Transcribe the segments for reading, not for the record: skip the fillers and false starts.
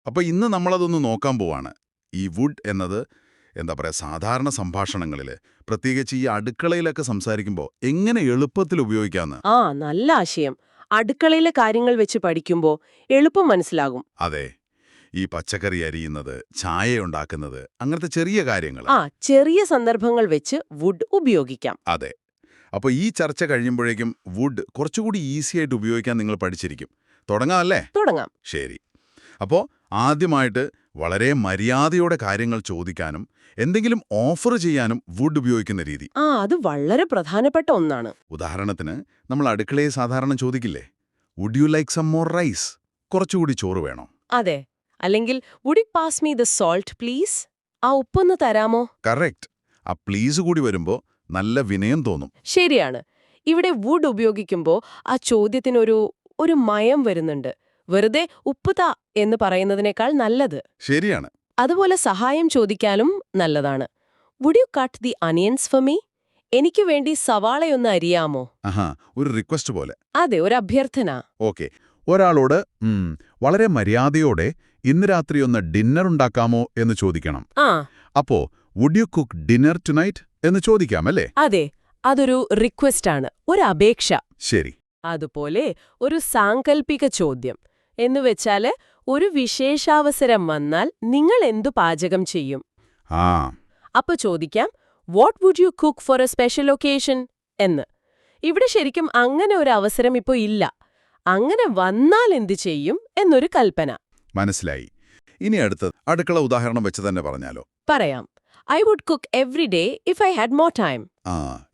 അപ്പോൾ ഇന്ന് നമ്മളതൊന്ന് നോക്കാൻ പോവാണ്. ഈ വുഡ് എന്നത് എന്താ പറയുക, സാധാരണ സംഭാഷണങ്ങളിൽ, പ്രത്യേകിച്ച് ഈ അടുക്കളയിലൊക്കെ സംസാരിക്കുമ്പോൾ എങ്ങനെ എളുപ്പത്തിൽ ഉപയോഗിക്കാമെന്ന്. ആ നല്ല ആശയം. അടുക്കളയിലെ കാര്യങ്ങൾ വെച്ച് പഠിക്കുമ്പോൾ എളുപ്പം മനസ്സിലാകും. അതെ, ഈ പച്ചക്കറി അരിയുന്നത്, ചായ ഉണ്ടാക്കുന്നത്, അങ്ങനത്തെ ചെറിയ കാര്യങ്ങൾ. ആ ചെറിയ സന്ദർഭങ്ങൾ വെച്ച് വുഡ് ഉപയോഗിക്കാം. അതെ. അപ്പോൾ ഈ ചർച്ച കഴിയുമ്പോഴേക്കും വുഡ് കുറച്ചുകൂടി ഈസിയായിട്ട് ഉപയോഗിക്കാൻ നിങ്ങൾ പഠിച്ചിരിക്കും. തുടങ്ങാമല്ലേ? തുടങ്ങാം. ശരി. അപ്പോൾ ആദ്യമായിട്ട് വളരെ മര്യാദയോടെ കാര്യങ്ങൾ ചോദിക്കാനും എന്തെങ്കിലും ഓഫർ ചെയ്യാനും വുഡ് ഉപയോഗിക്കുന്ന രീതി. അത് വളരെ പ്രധാനപ്പെട്ട ഒന്നാണ്. ഉദാഹരണത്തിന്, നമ്മൾ അടുക്കളയെ സാധാരണ ചോദിക്കില്ലേ, would you like some more rice? കുറച്ചുകൂടി ചോറ് വേണോ? അതെ. അല്ലെങ്കിൽ would you pass me the salt please? ആ ഉപ്പൊന്ന് തരാമോ? കറക്റ്റ്. ആ പ്ലീസ് കൂടി വരുമ്പോൾ നല്ല വിനയം തോന്നും. ശരിയാണ്. ഇവിടെ വുഡ് ഉപയോഗിക്കുമ്പോൾ ആ ചോദ്യത്തിനൊരു ഒരു മയം വരുന്നുണ്ട്. വെറുതെ ഉപ്പ് താ എന്ന് പറയുന്നതിനേക്കാൾ നല്ലത്. ശരിയാണ്. അതുപോലെ സഹായം ചോദിക്കാനും നല്ലതാണ്. Would you cut the onions for me? എനിക്ക് വേണ്ടി സവാളയൊന്ന് അരിയാമോ? ആഹാ, ഒരു റിക്വസ്റ്റ് പോലെ. അതെ, ഒരു അഭ്യർത്ഥന. ഓക്കെ. ഒരാളോട് വളരെ മര്യാദയോടെ ഇന്ന് രാത്രി ഒന്ന് ഡിന്നർ ഉണ്ടാക്കാമോ എന്ന് ചോദിക്കണം. ആ അപ്പോ would you cook dinner tonight എന്ന് ചോദിക്കാമല്ലേ? അതെ, അതൊരു റിക്വസ്റ്റാണ്, ഒരു അപേക്ഷ. ശരി. അതുപോലെ ഒരു സാങ്കൽപ്പിക ചോദ്യം എന്നുവെച്ചാല്, ഒരു വിശേഷാവസരം വന്നാൽ നിങ്ങൾ എന്തു പാചകം ചെയ്യും? ആ അപ്പൊ ചോദിക്കാം, what would you cook for a special occasion എന്ന്. ഇവിടെ ശരിക്കും അങ്ങനെ ഒരു അവസരം ഇപ്പോ ഇല്ല. അങ്ങനെ വന്നാൽ എന്തു ചെയ്യും എന്നൊരു കൽപ്പന. മനസ്സിലായി. ഇനി അടുത്തത് അടുക്കള ഉദാഹരണം വെച്ച് തന്നെ പറഞ്ഞാലോ? പറയാം. I would cook every day if I had more time.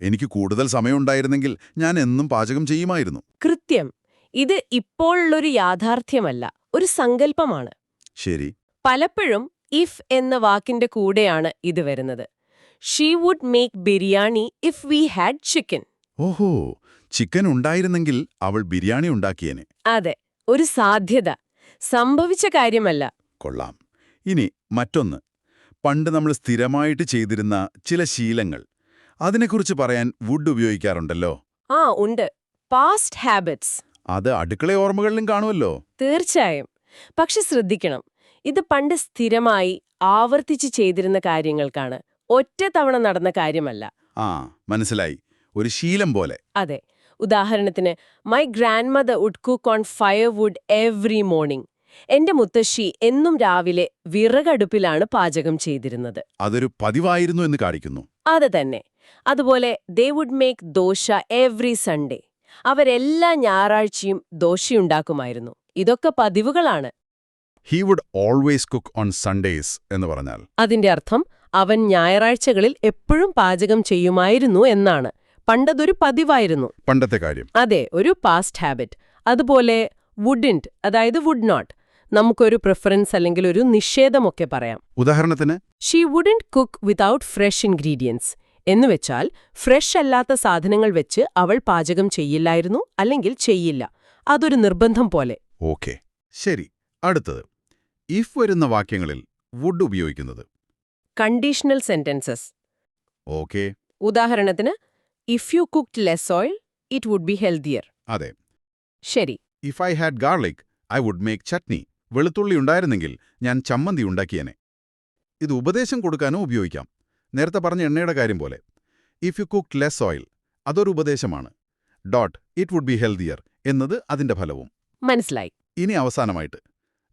എനിക്ക് കൂടുതൽ സമയമുണ്ടായിരുന്നെങ്കിൽ ഞാൻ എന്നും പാചകം ചെയ്യുമായിരുന്നു. കൃത്യം. ഇത് ഇപ്പോഴുള്ളൊരു യാഥാർത്ഥ്യമല്ല, ഒരു സങ്കല്പമാണ്. ശരി. പലപ്പോഴും ഇഫ് എന്ന വാക്കിന്റെ കൂടെയാണ് ഇത് വരുന്നത്. She would make biryani if we had chicken. ഓഹോ, ചിക്കൻ ഉണ്ടായിരുന്നെങ്കിൽ അവൾ ബിരിയാണി ഉണ്ടാക്കിയേനെ. അതെ, ഒരു സാധ്യത. സംഭവിച്ച കാര്യമല്ല. കൊള്ളാം. ഇനി മറ്റൊന്ന്, പണ്ട് നമ്മൾ സ്ഥിരമായിട്ട് ചെയ്തിരുന്ന ചില ശീലങ്ങൾ, അതിനെക്കുറിച്ച് പറയാൻ വുഡ് ഉപയോഗിക്കാറുണ്ടല്ലോ. ഉണ്ട്. Past habits. അത് അടുക്കള ഓർമ്മകളിലും കാണുമല്ലോ. തീർച്ചയായും. പക്ഷെ ശ്രദ്ധിക്കണം, ഇത് പണ്ട് സ്ഥിരമായി ആവർത്തിച്ച് ചെയ്തിരുന്ന കാര്യങ്ങൾക്കാണ്, ഒറ്റ തവണ നടന്ന കാര്യമല്ല. മനസ്സിലായി. ഒരു ശീലം പോലെ. അതെ. ഉദാഹരണത്തിന്, my grandmother would cook on firewood every morning. എന്റെ മുത്തശ്ശി എന്നും രാവിലെ വിറകടുപ്പിലാണ് പാചകം ചെയ്തിരുന്നത്. അതൊരു പതിവായിരുന്നു എന്ന് കാണിക്കുന്നു. അത് തന്നെ. അതുപോലെ they would make dosa every Sunday. അവരെല്ലാ ഞായറാഴ്ചയും ദോശയുണ്ടാക്കുമായിരുന്നു. ഇതൊക്കെ പതിവുകളാണ്. He would always cook on Sundays എന്ന് പറഞ്ഞാൽ അതിന്റെ അർത്ഥം അവൻ ഞായറാഴ്ചകളിൽ എപ്പോഴും പാചകം ചെയ്യുമായിരുന്നു എന്നാണ്. പണ്ടതൊരു പതിവായിരുന്നു. പണ്ടത്തെ കാര്യം. അതെ, ഒരു പാസ്റ്റ് ഹാബിറ്റ്. അതുപോലെ വുഡിന്റ്, അതായത് വുഡ് നോട്ട്, നമുക്കൊരു പ്രിഫറൻസ് അല്ലെങ്കിൽ ഒരു നിഷേധമൊക്കെ പറയാം. ഉദാഹരണത്തിന്, she wouldn't cook without fresh ingredients എന്നുവെച്ചാൽ ഫ്രഷ് അല്ലാത്ത സാധനങ്ങൾ വെച്ച് അവൾ പാചകം ചെയ്യില്ലായിരുന്നു, അല്ലെങ്കിൽ ചെയ്യില്ല. അതൊരു നിർബന്ധം പോലെ. ഓക്കെ, ശരി. അടുത്തത്, ഇഫ് വരുന്ന വാക്യങ്ങളിൽ വുഡ് ഉപയോഗിക്കുന്നത്. Conditional sentences. ഓക്കെ. ഉദാഹരണത്തിന്, if you cooked less oil it would be healthier. അതെ. ശരി. If I had garlic I would make chutney. വെളുത്തുള്ളി ഉണ്ടായിരുന്നെങ്കിൽ ഞാൻ ചമ്മന്തി ഉണ്ടാക്കിയേനെ. ഇത് ഉപദേശം കൊടുക്കാനും ഉപയോഗിക്കാം. നേരത്തെ പറഞ്ഞ എണ്ണയുടെ കാര്യം പോലെ. If you cooked less oil, അതൊരു ഉപദേശമാണ്. ഇറ്റ് വുഡ് ബി ഹെൽത്തിയർ എന്നത് അതിന്റെ ഫലവും. മനസ്സിലായി. ഇനി അവസാനമായിട്ട്,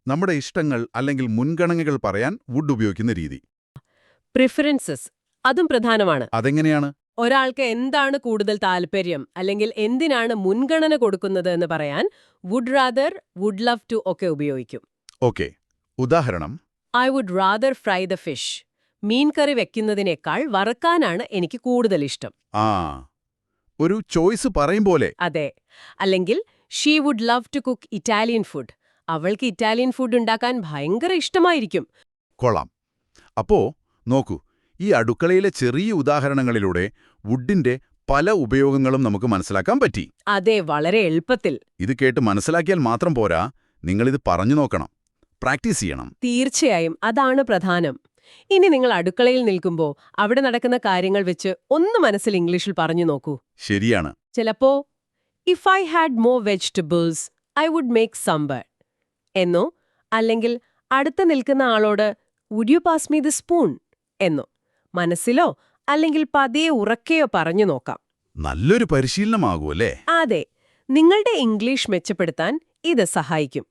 നമ്മുടെ ഇഷ്ടങ്ങൾ അല്ലെങ്കിൽ മുൻഗണനകൾ പറയാൻ വുഡ് ഉപയോഗിക്കുന്ന രീതി. പ്രിഫറൻസസ്, അതും പ്രധാനമാണ്. അതെങ്ങനെയാണ്? ഒരാൾക്ക് എന്താണ് കൂടുതൽ താല്പര്യം, അല്ലെങ്കിൽ എന്തിനാണ് മുൻഗണന കൊടുക്കുന്നത് എന്ന് പറയാൻ would rather, would love to ഒക്കെ ഉപയോഗിക്കും. ഓക്കെ. ഉദാഹരണം, I would rather fry the fish. മീൻകറി വെക്കുന്നതിനേക്കാൾ വറുക്കാനാണ് എനിക്ക് കൂടുതൽ ഇഷ്ടം. ഒരു ചോയ്സ് പറയും പോലെ. അതെ. അല്ലെങ്കിൽ she would love to cook Italian food. അവൾക്ക് ഇറ്റാലിയൻ ഫുഡ് ഉണ്ടാക്കാൻ ഭയങ്കര ഇഷ്ടമായിരിക്കും. കൊള്ളാം. അപ്പോ നോക്കൂ, ഈ അടുക്കളയിലെ ചെറിയ ഉദാഹരണങ്ങളിലൂടെ വുഡിന്റെ പല ഉപയോഗങ്ങളും നമുക്ക് മനസ്സിലാക്കാൻ പറ്റി. അതെ, വളരെ എളുപ്പത്തിൽ. ഇത് കേട്ട് മനസ്സിലാക്കിയാൽ മാത്രം പോരാ, നിങ്ങളിത് പറഞ്ഞു നോക്കണം, പ്രാക്ടീസ് ചെയ്യണം. തീർച്ചയായും, അതാണ് പ്രധാനം. ഇനി നിങ്ങൾ അടുക്കളയിൽ നിൽക്കുമ്പോൾ അവിടെ നടക്കുന്ന കാര്യങ്ങൾ വെച്ച് ഒന്ന് മനസ്സിൽ ഇംഗ്ലീഷിൽ പറഞ്ഞു നോക്കൂ. ശരിയാണ്. ചിലപ്പോ if I had more vegetables I would make sambar എന്നോ, അല്ലെങ്കിൽ അടുത്ത് നിൽക്കുന്ന ആളോട് would you pass me the spoon എന്നോ മനസ്സിലോ അല്ലെങ്കിൽ പതിയെ ഉറക്കെയോ പറഞ്ഞു നോക്കാം. നല്ലൊരു പരിശീലനമാകൂല്ലേ? അതെ, നിങ്ങളുടെ ഇംഗ്ലീഷ് മെച്ചപ്പെടുത്താൻ ഇത് സഹായിക്കും.